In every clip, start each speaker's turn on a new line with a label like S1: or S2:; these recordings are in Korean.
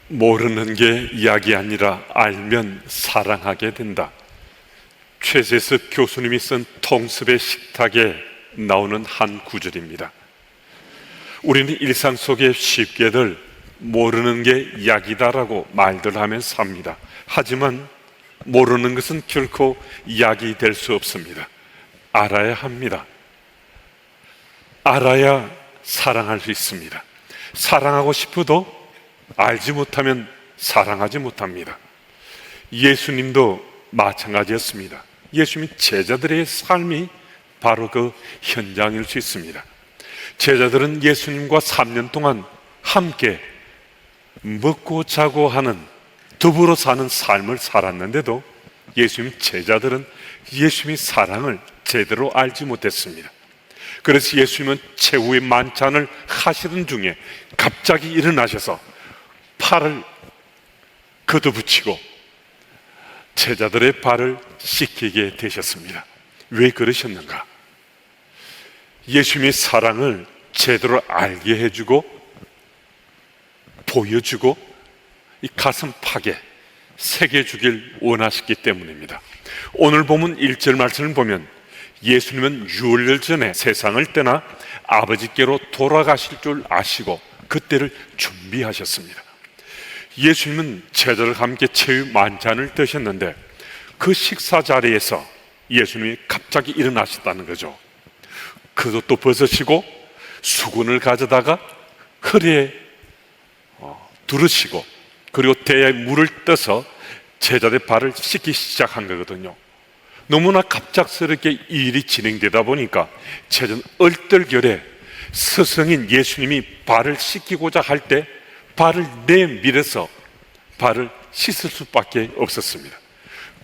S1: 모르는 게 이야기 아니라 알면 사랑하게 된다. 최재석 교수님이 쓴 통습의 식탁에 나오는 한 구절입니다. 우리는 일상 속에 쉽게들 모르는 게 약이다라고 말들 하면 삽니다. 하지만 모르는 것은 결코 약이 될 수 없습니다. 알아야 합니다. 알아야 사랑할 수 있습니다. 사랑하고 싶어도 알지 못하면 사랑하지 못합니다. 예수님도 마찬가지였습니다. 예수님 제자들의 삶이 바로 그 현장일 수 있습니다. 제자들은 예수님과 3년 동안 함께 먹고 자고 하는, 더불어 사는 삶을 살았는데도 예수님 제자들은 예수님의 사랑을 제대로 알지 못했습니다. 그래서 예수님은 최후의 만찬을 하시던 중에 갑자기 일어나셔서 팔을 걷어붙이고 제자들의 발을 씻기게 되셨습니다. 왜 그러셨는가? 예수님의 사랑을 제대로 알게 해주고 보여주고 이 가슴팍에 새겨주길 원하셨기 때문입니다. 오늘 본문 1절 말씀을 보면 예수님은 유월절 전에 세상을 떠나 아버지께로 돌아가실 줄 아시고 그때를 준비하셨습니다. 예수님은 제자들과 함께 최후 만찬을 드셨는데 그 식사 자리에서 예수님이 갑자기 일어나셨다는 거죠. 그것도 벗으시고 수건을 가져다가 허리에 두르시고 그리고 대야에 물을 떠서 제자들의 발을 씻기 시작한 거거든요. 너무나 갑작스럽게 이 일이 진행되다 보니까 제자는 얼떨결에 스승인 예수님이 발을 씻기고자 할 때 발을 내밀어서 발을 씻을 수밖에 없었습니다.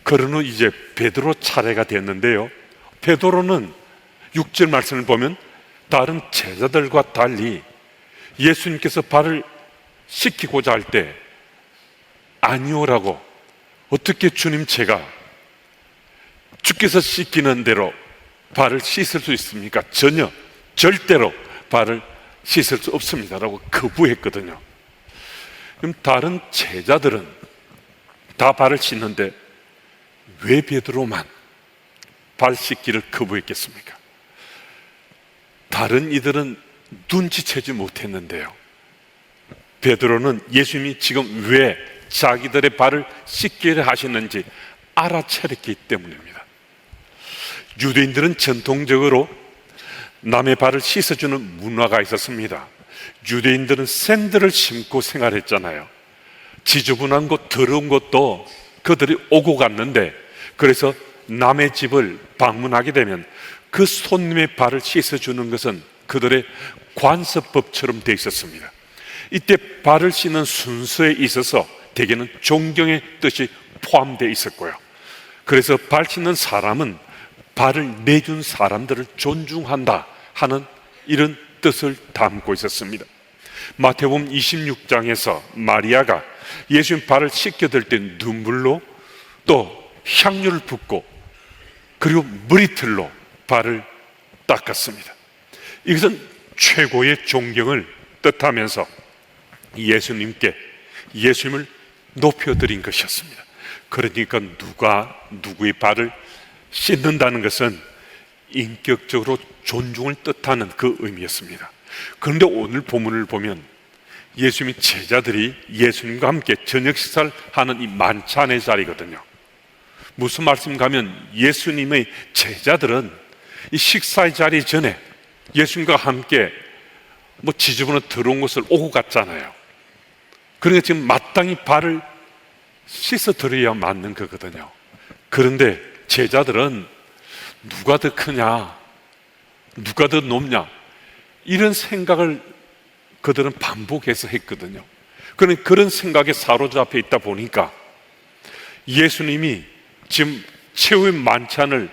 S1: 그런 후 이제 베드로 차례가 됐는데요, 베드로는 6절 말씀을 보면 다른 제자들과 달리 예수님께서 발을 씻기고자 할 때 아니오라고, 어떻게 주님 제가 주께서 씻기는 대로 발을 씻을 수 있습니까? 전혀, 절대로 발을 씻을 수 없습니다라고 거부했거든요. 그럼 다른 제자들은 다 발을 씻는데 왜 베드로만 발 씻기를 거부했겠습니까? 다른 이들은 눈치채지 못했는데요, 베드로는 예수님이 지금 왜 자기들의 발을 씻기를 하시는지 알아차렸기 때문입니다. 유대인들은 전통적으로 남의 발을 씻어주는 문화가 있었습니다. 유대인들은 샌들을 신고 생활했잖아요. 지저분한 곳, 더러운 곳도 그들이 오고 갔는데, 그래서 남의 집을 방문하게 되면 그 손님의 발을 씻어주는 것은 그들의 관습법처럼 되어 있었습니다. 이때 발을 씻는 순서에 있어서 대개는 존경의 뜻이 포함되어 있었고요, 그래서 발 씻는 사람은 발을 내준 사람들을 존중한다 하는 이런 뜻을 담고 있었습니다. 마태복음 26장에서 마리아가 예수님 발을 씻겨들 때 눈물로 또 향유를 붓고 그리고 머리털로 발을 닦았습니다. 이것은 최고의 존경을 뜻하면서 예수님께 예수님을 높여드린 것이었습니다. 그러니까 누가 누구의 발을 씻는다는 것은 인격적으로 존중을 뜻하는 그 의미였습니다. 그런데 오늘 본문을 보면 예수님의 제자들이 예수님과 함께 저녁 식사를 하는 이 만찬의 자리거든요. 무슨 말씀인가 하면 예수님의 제자들은 이 식사의 자리 전에 예수님과 함께 지저분한 더러운 것을 오고 갔잖아요. 그러니까 지금 마땅히 발을 씻어 드려야 맞는 거거든요. 그런데 제자들은 누가 더 크냐, 누가 더 높냐, 이런 생각을 그들은 반복해서 했거든요. 그런 생각에 사로잡혀 있다 보니까 예수님이 지금 최후의 만찬을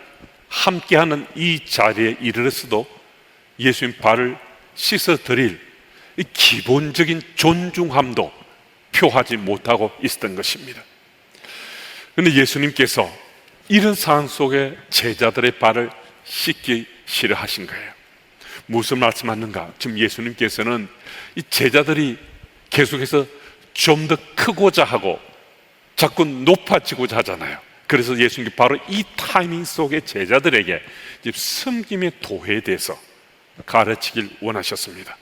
S1: 함께하는 이 자리에 이르렀어도 예수님 발을 씻어 드릴 이 기본적인 존중함도 표하지 못하고 있었던 것입니다. 그런데 예수님께서 이런 상황 속에 제자들의 발을 씻기 싫어하신 거예요. 무슨 말씀하는가? 지금 예수님께서는 이 제자들이 계속해서 좀 더 크고자 하고 자꾸 높아지고자 하잖아요. 그래서 예수님이 바로 이 타이밍 속에 제자들에게 섬김의 도에 대해서 가르치길 원하셨습니다.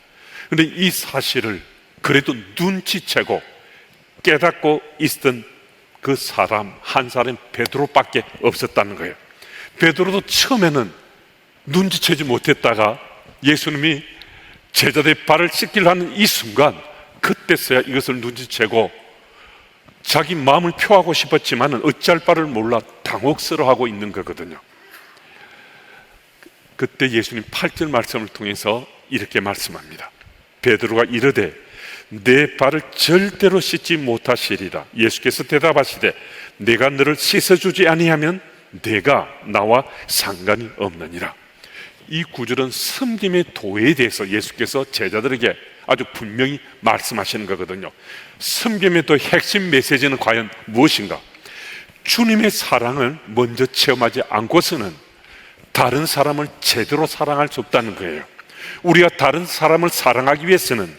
S1: 그런데 이 사실을 그래도 눈치채고 깨닫고 있었던 그 사람 한 사람 베드로밖에 없었다는 거예요. 베드로도 처음에는 눈치채지 못했다가 예수님이 제자들의 발을 씻기려 하는 이 순간, 그때서야 이것을 눈치채고 자기 마음을 표하고 싶었지만 어찌할 바를 몰라 당혹스러워하고 있는 거거든요. 그때 예수님 8절 말씀을 통해서 이렇게 말씀합니다. 베드로가 이르되 내 발을 절대로 씻지 못하시리라. 예수께서 대답하시되 내가 너를 씻어주지 아니하면 내가 나와 상관이 없느니라. 이 구절은 섬김의 도에 대해서 예수께서 제자들에게 아주 분명히 말씀하시는 거거든요. 섬김의 도의 핵심 메시지는 과연 무엇인가? 주님의 사랑을 먼저 체험하지 않고서는 다른 사람을 제대로 사랑할 수 없다는 거예요. 우리가 다른 사람을 사랑하기 위해서는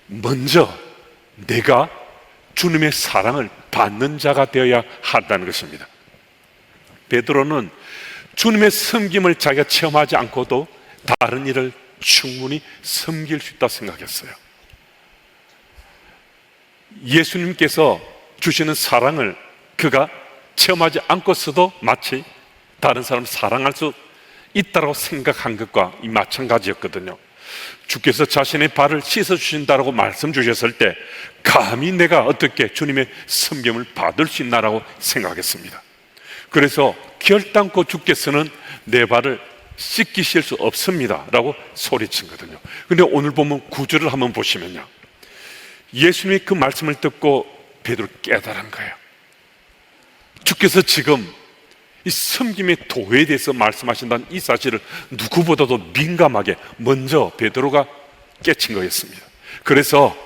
S1: 먼저 내가 주님의 사랑을 받는 자가 되어야 한다는 것입니다. 베드로는 주님의 섬김을 자기가 체험하지 않고도 다른 일을 충분히 섬길 수 있다 생각했어요. 예수님께서 주시는 사랑을 그가 체험하지 않고서도 마치 다른 사람을 사랑할 수 있다고 생각한 것과 마찬가지였거든요. 주께서 자신의 발을 씻어주신다라고 말씀 주셨을 때 감히 내가 어떻게 주님의 섬김을 받을 수 있나라고 생각했습니다. 그래서 결단코 주께서는 내 발을 씻기실 수 없습니다 라고 소리친 거거든요. 근데 오늘 보면 구절을 한번 보시면요, 예수님이 그 말씀을 듣고 베드로 깨달은 거예요. 주께서 지금 이 섬김의 도에 대해서 말씀하신다는 이 사실을 누구보다도 민감하게 먼저 베드로가 깨친 거였습니다. 그래서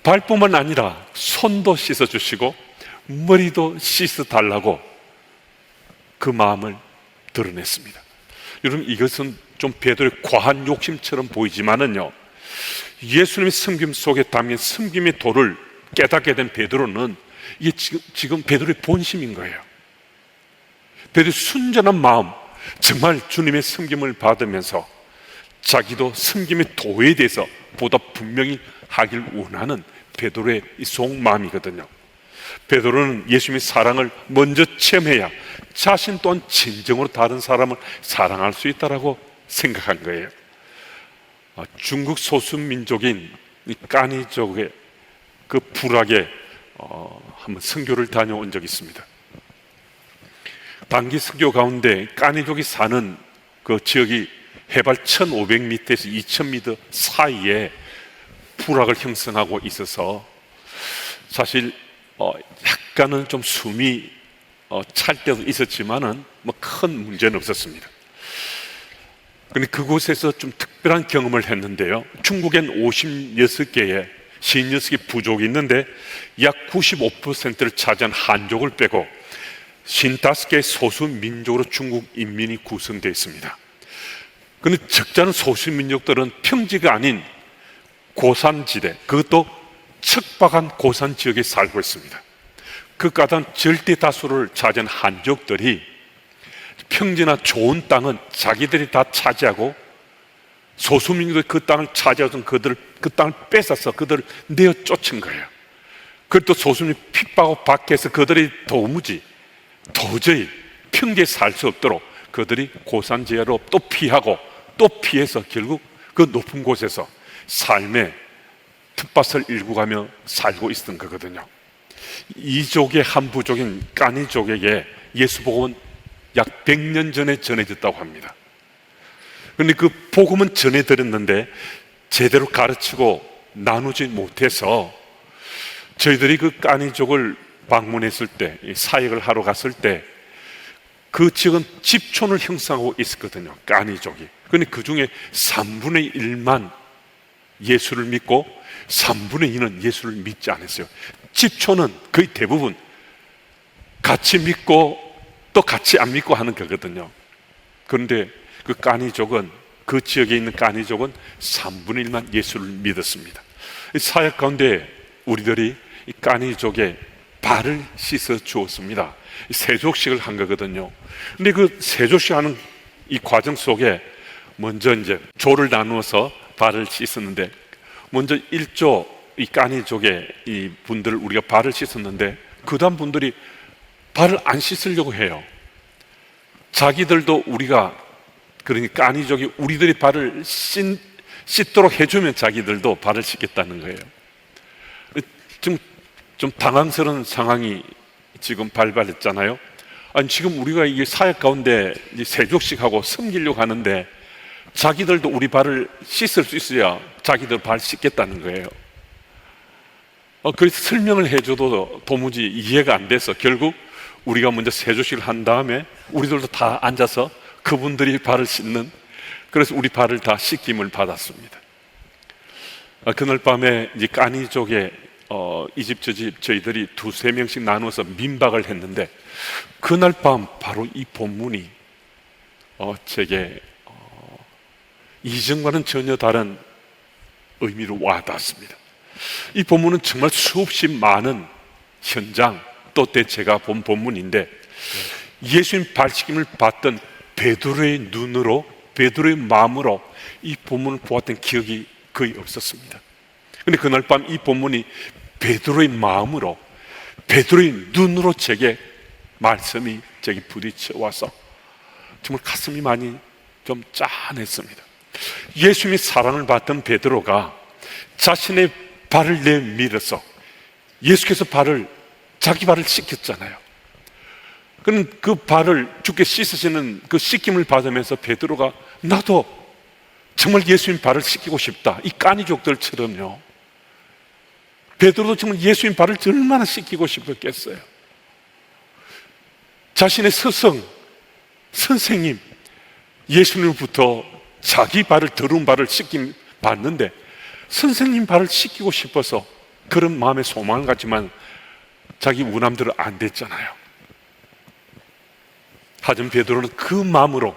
S1: 발뿐만 아니라 손도 씻어주시고 머리도 씻어달라고 그 마음을 드러냈습니다. 여러분, 이것은 좀 베드로의 과한 욕심처럼 보이지만은요, 예수님의 섬김 속에 담긴 섬김의 도를 깨닫게 된 베드로는 이게 지금 베드로의 본심인 거예요. 베드로의 순전한 마음, 정말 주님의 섬김을 받으면서 자기도 섬김의 도에 대해서 보다 분명히 하길 원하는 베드로의 이 속마음이거든요. 베드로는 예수님의 사랑을 먼저 체험해야 자신 또한 진정으로 다른 사람을 사랑할 수 있다고 생각한 거예요. 중국 소수민족인 까니족의 그 부락에 한번 선교를 다녀온 적이 있습니다. 단기 선교 가운데 까니족이 사는 그 지역이 해발 1500m에서 2000m 사이에 부락을 형성하고 있어서 사실 약간은 좀 숨이 찰 때도 있었지만은 뭐 큰 문제는 없었습니다. 근데 그곳에서 좀 특별한 경험을 했는데요, 중국엔 56개의 56개 부족이 있는데 약 95%를 차지한 한족을 빼고 55개의 소수 민족으로 중국 인민이 구성되어 있습니다. 그런데 적잖은 소수 민족들은 평지가 아닌 고산지대, 그것도 척박한 고산 지역에 살고 있습니다. 그 가장 절대 다수를 차지한 한족들이 평지나 좋은 땅은 자기들이 다 차지하고 소수민족들이 그 땅을 차지하던 그 땅을 뺏어서 그들을 내어 쫓은 거예요. 그것도 소수민족이 핍박하고 박해해서 그들이 도저히 평지에 살 수 없도록 그들이 고산 지하로 또 피하고 또 피해서 결국 그 높은 곳에서 삶의 텃밭을 일구가며 살고 있었던 거거든요. 이족의 한 부족인 까니족에게 예수 복음은 약 100년 전에 전해졌다고 합니다. 그런데 그 복음은 전해드렸는데 제대로 가르치고 나누지 못해서 저희들이 그 까니족을 방문했을 때, 사역을 하러 갔을 때 그 지역은 집촌을 형성하고 있었거든요, 까니족이. 그런데 그 중에 3분의 1만 예수를 믿고 3분의 2는 예수를 믿지 않았어요. 집촌은 거의 대부분 같이 믿고 또 같이 안 믿고 하는 거거든요. 그런데 그 까니족은, 그 지역에 있는 까니족은 3분의 1만 예수를 믿었습니다. 사역 가운데 우리들이 이 까니족의 발을 씻어 주었습니다. 세족식을 한 거거든요. 근데 그 세족식 하는 이 과정 속에 먼저 이제 조를 나누어서 발을 씻었는데, 먼저 1조 이 까니족의 이 분들을 우리가 발을 씻었는데, 그 다음 분들이 발을 안 씻으려고 해요. 자기들도 우리가, 그러니까 까니족이 우리들이 발을 씻도록 해주면 자기들도 발을 씻겠다는 거예요. 좀 당황스러운 상황이 지금 발발했잖아요. 아니, 지금 우리가 이게 사역 가운데 세족식하고 섬기려고 하는데 자기들도 우리 발을 씻을 수 있어야 자기들 발 씻겠다는 거예요. 그래서 설명을 해줘도 도무지 이해가 안 돼서 결국 우리가 먼저 세족식을 한 다음에 우리들도 다 앉아서 그분들이 발을 씻는, 그래서 우리 발을 다 씻김을 받았습니다. 그날 밤에 이제 까니족의 이 집 저 집 저희들이 두세 명씩 나눠서 민박을 했는데, 그날 밤 바로 이 본문이 제게 이전과는 전혀 다른 의미로 와닿았습니다. 이 본문은 정말 수없이 많은 현장, 또 때 제가 본 본문인데, 예수님 발씻김을 받던 베드로의 눈으로, 베드로의 마음으로 이 본문을 보았던 기억이 거의 없었습니다. 근데 그날 밤 이 본문이 베드로의 마음으로, 베드로의 눈으로 제게 말씀이 제게 부딪혀 와서 정말 가슴이 많이 좀 짠했습니다. 예수님의 사랑을 받던 베드로가 자신의 발을 내밀어서 예수께서 자기 발을 씻겼잖아요. 그럼 그 발을 주께 씻으시는 그 씻김을 받으면서 베드로가 나도 정말 예수님 발을 씻기고 싶다, 이 까니족들처럼요. 베드로도 정말 예수님 발을 얼마나 씻기고 싶었겠어요. 자신의 스승, 선생님 예수님부터 자기 발을, 더러운 발을 씻김 받는데 선생님 발을 씻기고 싶어서 그런 마음의 소망을 갖지만 자기 우남대로 안 됐잖아요. 하지만 베드로는 그 마음으로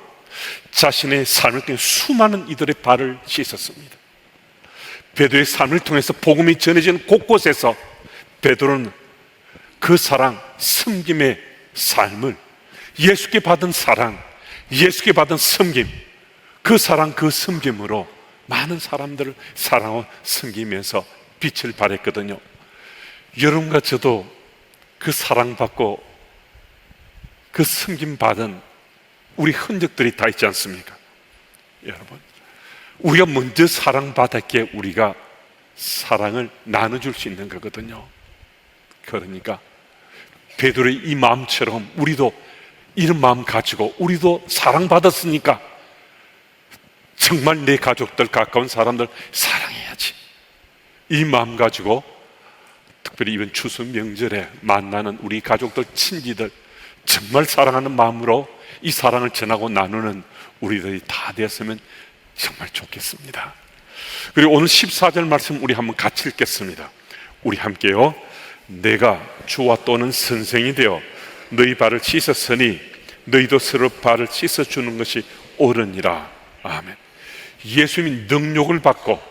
S1: 자신의 삶을 통해 수많은 이들의 발을 씻었습니다. 베드로의 삶을 통해서 복음이 전해지는 곳곳에서 베드로는 그 사랑, 섬김의 삶을, 예수께 받은 사랑, 예수께 받은 섬김, 그 사랑, 그 섬김으로 많은 사람들을 사랑하고 섬기면서 빛을 발했거든요. 여러분과 저도 그 사랑받고 그 섬김받은 우리 흔적들이 다 있지 않습니까? 여러분, 우리가 먼저 사랑받았기에 우리가 사랑을 나눠줄 수 있는 거거든요. 그러니까 베드로의 이 마음처럼 우리도 이런 마음 가지고, 우리도 사랑받았으니까 정말 내 가족들, 가까운 사람들 사랑해야지, 이 마음 가지고 특별히 이번 추수 명절에 만나는 우리 가족들, 친지들 정말 사랑하는 마음으로 이 사랑을 전하고 나누는 우리들이 다 되었으면 정말 좋겠습니다. 그리고 오늘 14절 말씀 우리 한번 같이 읽겠습니다. 우리 함께요. 내가 주와 또는 선생이 되어 너희 발을 씻었으니 너희도 서로 발을 씻어주는 것이 옳으니라. 아멘. 예수님이 능욕을 받고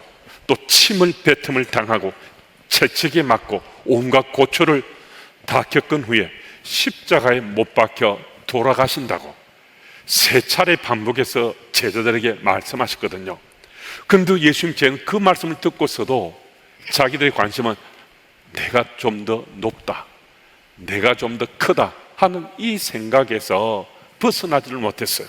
S1: 또 침을 뱉음을 당하고 채찍에 맞고 온갖 고초를 다 겪은 후에 십자가에 못 박혀 돌아가신다고 세 차례 반복해서 제자들에게 말씀하셨거든요. 그런데 예수님께서는 그 말씀을 듣고서도 자기들의 관심은 내가 좀 더 높다, 내가 좀 더 크다 하는 이 생각에서 벗어나지를 못했어요.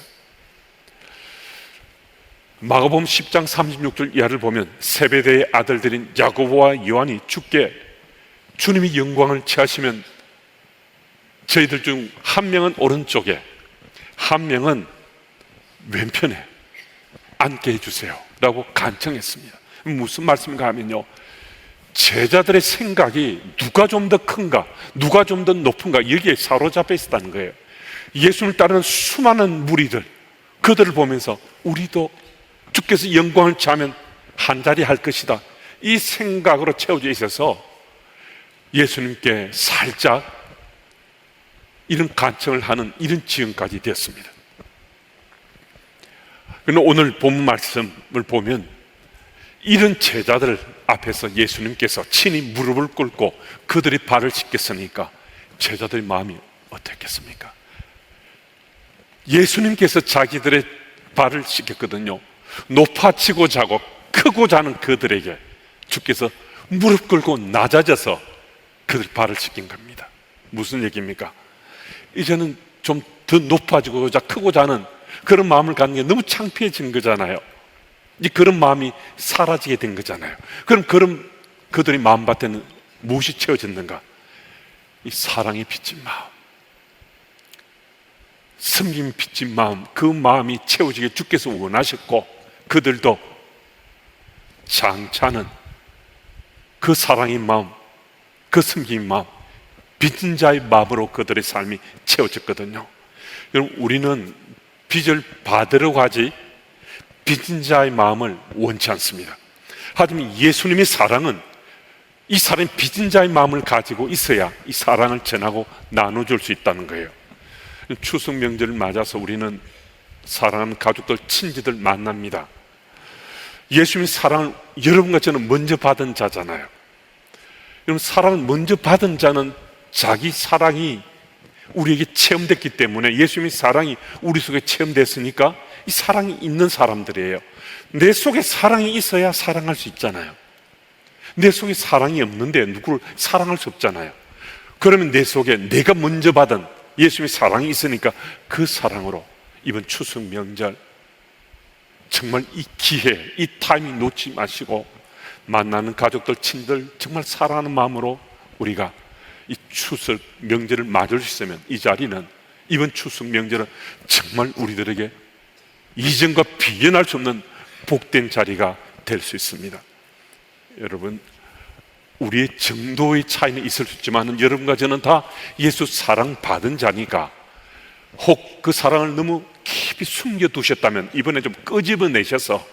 S1: 마가복음 10장 36절 이하를 보면 세베대의 아들들인 야고보와 요한이 주께 주님이 영광을 취하시면 저희들 중 한 명은 오른쪽에 한 명은 왼편에 앉게 해주세요 라고 간청했습니다. 무슨 말씀인가 하면요, 제자들의 생각이 누가 좀 더 큰가, 누가 좀 더 높은가, 여기에 사로잡혀 있었다는 거예요. 예수님을 따르는 수많은 무리들, 그들을 보면서 우리도 주께서 영광을 취하면 한자리 할 것이다, 이 생각으로 채워져 있어서 예수님께 살짝 이런 간청을 하는 이런 지경까지 되었습니다. 그런데 오늘 본문 말씀을 보면 이런 제자들 앞에서 예수님께서 친히 무릎을 꿇고 그들의 발을 씻겼으니까 제자들의 마음이 어땠겠습니까? 예수님께서 자기들의 발을 씻겼거든요. 높아지고 자고 크고 자는 그들에게 주께서 무릎 꿇고 낮아져서 그들 발을 씻긴 겁니다. 무슨 얘기입니까? 이제는 좀 더 높아지고 자 크고 자는 그런 마음을 갖는 게 너무 창피해진 거잖아요. 이제 그런 마음이 사라지게 된 거잖아요. 그럼 그들의 마음밭에는 무엇이 채워졌는가? 이 사랑이 빚진 마음, 섬김이 빚진 마음, 그 마음이 채워지게 주께서 원하셨고 그들도 장차는 그 사랑의 마음, 그 섬김의 마음, 빚진 자의 마음으로 그들의 삶이 채워졌거든요. 여러분, 우리는 빚을 받으려고 하지 빚진 자의 마음을 원치 않습니다. 하지만 예수님의 사랑은 이 사람이 빚진 자의 마음을 가지고 있어야 이 사랑을 전하고 나눠줄 수 있다는 거예요. 추석 명절을 맞아서 우리는 사랑하는 가족들, 친지들 만납니다. 예수님의 사랑을 여러분과 저는 먼저 받은 자잖아요. 여러분, 사랑을 먼저 받은 자는 자기 사랑이 우리에게 체험됐기 때문에, 예수님의 사랑이 우리 속에 체험됐으니까 이 사랑이 있는 사람들이에요. 내 속에 사랑이 있어야 사랑할 수 있잖아요. 내 속에 사랑이 없는데 누구를 사랑할 수 없잖아요. 그러면 내 속에 내가 먼저 받은 예수님의 사랑이 있으니까 그 사랑으로 이번 추석 명절 정말 이 기회, 이 타이밍 놓지 마시고 만나는 가족들, 친들 정말 사랑하는 마음으로 우리가 이 추석 명절을 맞을 수 있으면 이 자리는, 이번 추석 명절은 정말 우리들에게 이전과 비견할 수 없는 복된 자리가 될 수 있습니다. 여러분, 우리의 정도의 차이는 있을 수 있지만 여러분과 저는 다 예수 사랑 받은 자니까, 혹 그 사랑을 너무 깊이 숨겨두셨다면 이번에 좀 끄집어내셔서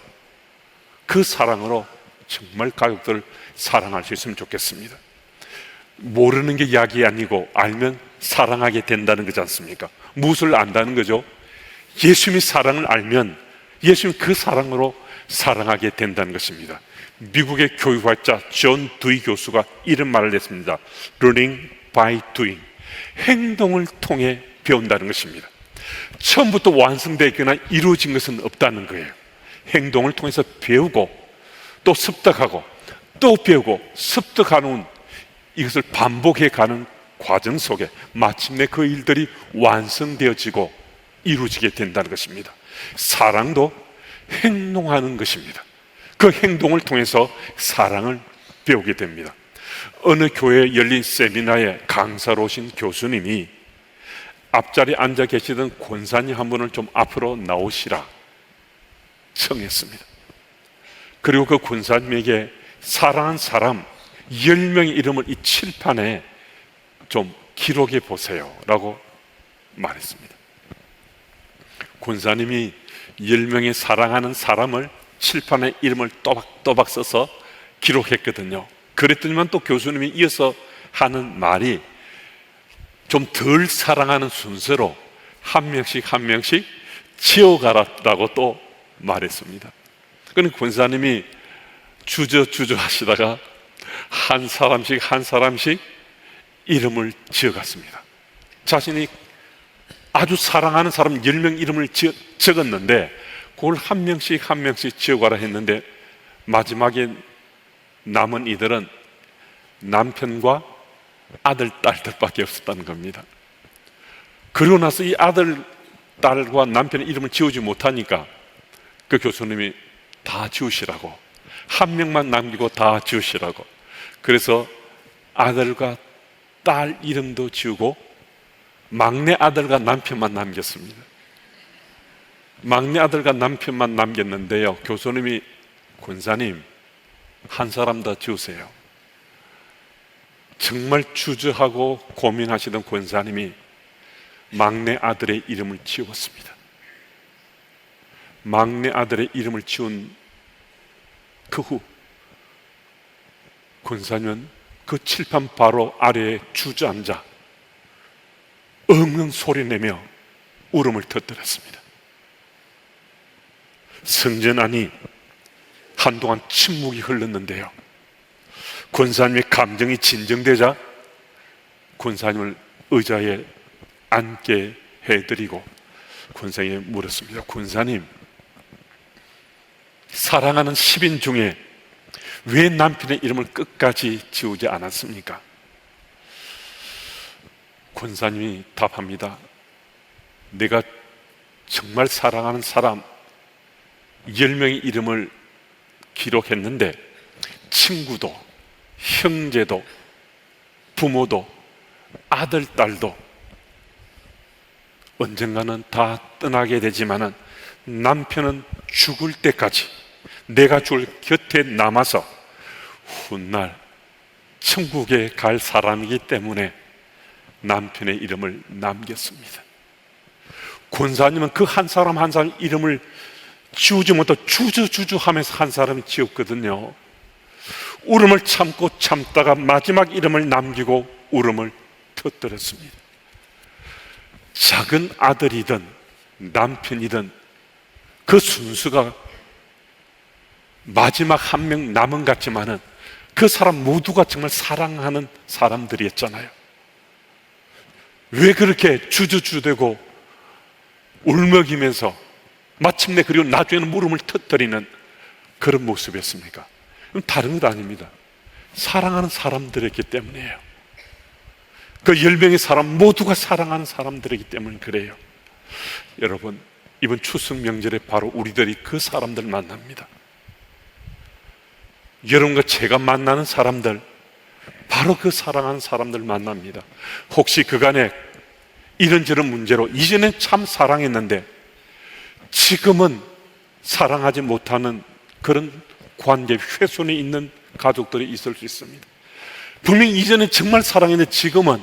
S1: 그 사랑으로 정말 가족들을 사랑할 수 있으면 좋겠습니다. 모르는 게 약이 아니고 알면 사랑하게 된다는 거지 않습니까? 무엇을 안다는 거죠? 예수님의 사랑을 알면 예수님 그 사랑으로 사랑하게 된다는 것입니다. 미국의 교육학자 존 두이 교수가 이런 말을 했습니다. Learning by doing. 행동을 통해 배운다는 것입니다. 처음부터 완성되거나 이루어진 것은 없다는 거예요. 행동을 통해서 배우고 또 습득하고 또 배우고 습득하는 이것을 반복해 가는 과정 속에 마침내 그 일들이 완성되어지고 이루어지게 된다는 것입니다. 사랑도 행동하는 것입니다. 그 행동을 통해서 사랑을 배우게 됩니다. 어느 교회에 열린 세미나에 강사로 오신 교수님이 앞자리에 앉아 계시던 권사님 한 분을 좀 앞으로 나오시라 청했습니다. 그리고 그 권사님에게 사랑한 사람 10명의 이름을 이 칠판에 좀 기록해 보세요 라고 말했습니다. 권사님이 10명의 사랑하는 사람을 칠판에 이름을 또박또박 써서 기록했거든요. 그랬더니만 또 교수님이 이어서 하는 말이 좀 덜 사랑하는 순서로 한 명씩 한 명씩 지어가라라고 또 말했습니다. 그러니까 권사님이 주저 하시다가 한 사람씩 한 사람씩 이름을 지어갔습니다. 자신이 아주 사랑하는 사람 10명 이름을 적었는데 그걸 한 명씩 한 명씩 지어가라 했는데 마지막에 남은 이들은 남편과 아들, 딸들밖에 없었다는 겁니다. 그러고 나서 이 아들, 딸과 남편의 이름을 지우지 못하니까 그 교수님이 다 지우시라고, 한 명만 남기고 다 지우시라고, 그래서 아들과 딸 이름도 지우고 막내 아들과 남편만 남겼습니다. 막내 아들과 남편만 남겼는데요, 교수님이 권사님 한 사람 더 지우세요. 정말 주저하고 고민하시던 권사님이 막내 아들의 이름을 지웠습니다. 막내 아들의 이름을 지운 그 후 권사님은 그 칠판 바로 아래에 주저앉아 엉엉 소리내며 울음을 터뜨렸습니다. 성전 안이 한동안 침묵이 흘렀는데요, 권사님의 감정이 진정되자 권사님을 의자에 앉게 해드리고 권사님이 물었습니다. 권사님, 사랑하는 10인 중에 왜 남편의 이름을 끝까지 지우지 않았습니까? 권사님이 답합니다. 내가 정말 사랑하는 사람 10명의 이름을 기록했는데 친구도, 형제도, 부모도, 아들, 딸도 언젠가는 다 떠나게 되지만은 남편은 죽을 때까지 내가 죽을 곁에 남아서 훗날 천국에 갈 사람이기 때문에 남편의 이름을 남겼습니다. 권사님은 그 한 사람 한 사람 이름을 지우지 못하고 주저주저 하면서 한 사람이 지었거든요. 울음을 참고 참다가 마지막 이름을 남기고 울음을 터뜨렸습니다. 작은 아들이든 남편이든 그 순수가 마지막 한 명 남은 것 같지만은 그 사람 모두가 정말 사랑하는 사람들이었잖아요. 왜 그렇게 주저주저되고 울먹이면서 마침내 그리고 나중에는 물음을 터뜨리는 그런 모습이었습니까? 다른 것 아닙니다. 사랑하는 사람들이기 때문이에요. 그 10명의 사람 모두가 사랑하는 사람들이기 때문에 그래요. 여러분, 이번 추석 명절에 바로 우리들이 그 사람들 만납니다. 여러분과 제가 만나는 사람들, 바로 그 사랑하는 사람들 만납니다. 혹시 그간에 이런저런 문제로 이전엔 참 사랑했는데 지금은 사랑하지 못하는 그런 관계, 훼손이 있는 가족들이 있을 수 있습니다. 분명히 이전엔 정말 사랑했는데 지금은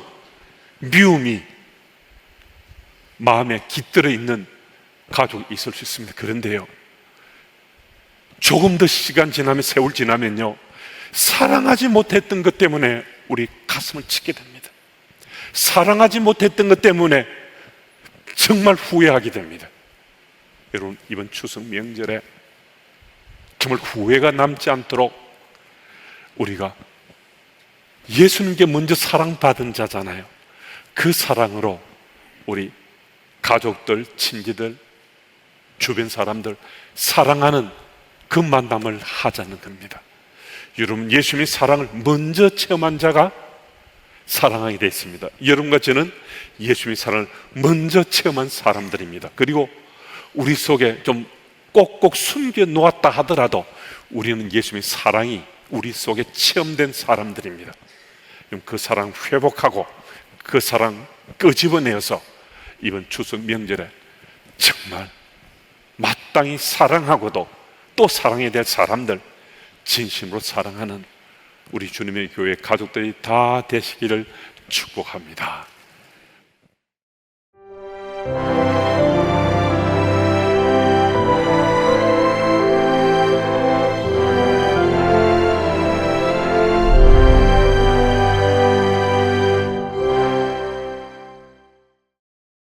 S1: 미움이 마음에 깃들어 있는 가족이 있을 수 있습니다. 그런데요, 조금 더 시간 지나면, 세월 지나면요, 사랑하지 못했던 것 때문에 우리 가슴을 치게 됩니다. 사랑하지 못했던 것 때문에 정말 후회하게 됩니다. 여러분, 이번 추석 명절에 정말 후회가 남지 않도록 우리가 예수님께 먼저 사랑받은 자잖아요. 그 사랑으로 우리 가족들, 친지들, 주변 사람들 사랑하는 그 만남을 하자는 겁니다. 여러분, 예수님의 사랑을 먼저 체험한 자가 사랑하게 되어 있습니다. 여러분과 저는 예수님의 사랑을 먼저 체험한 사람들입니다. 그리고 우리 속에 좀 꼭꼭 숨겨 놓았다 하더라도 우리는 예수님의 사랑이 우리 속에 체험된 사람들입니다. 그 사랑 회복하고 그 사랑 끄집어내어서 이번 추석 명절에 정말 마땅히 사랑하고도 또 사랑해야 될 사람들, 진심으로 사랑하는 우리 주님의 교회 가족들이 다 되시기를 축복합니다.